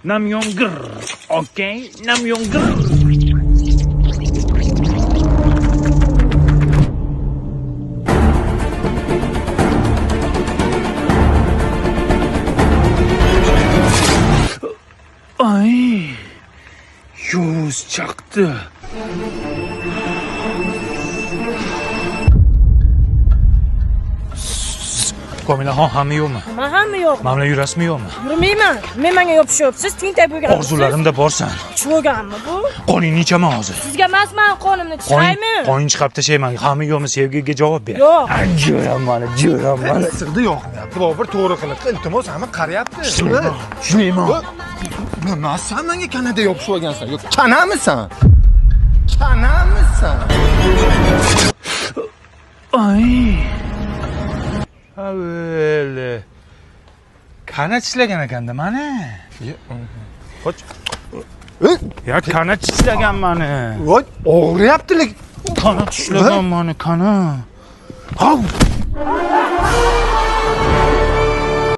Namyongir. Okay, namyongir. Ay. Yovuz çaktı. Komilaxon hamma yo'qmi? Hamma yo'q. Mana bilan yurasizmi yo'qmi? Yurmayman. Men menga yopishyapsiz, tentak bo'lgansiz. Orzularimda borsan. Cho'ganmi bu? Qoning nechaman hozir? Sizga emasman, qonimni tishlaymi? Qoning chiqib tashlayman. Hamma yo'qmi? Sevgiga javob ber. Yo'q. Jo'ram mana. Sig'di yo'qmi? Birov bir to'g'ri qilib, iltimos hamma qarayapti. Tushunmayman. Nima sen menga kanada yopishib olgansan? Yo'q, kanamisan? Kanamisan? Ay. Aveli. Kana tishlagan ekanda mana. Qoch. Ya kana tishlagan mani. Voy, og'riyapti. Kana tishlagan mani, kana. Hav.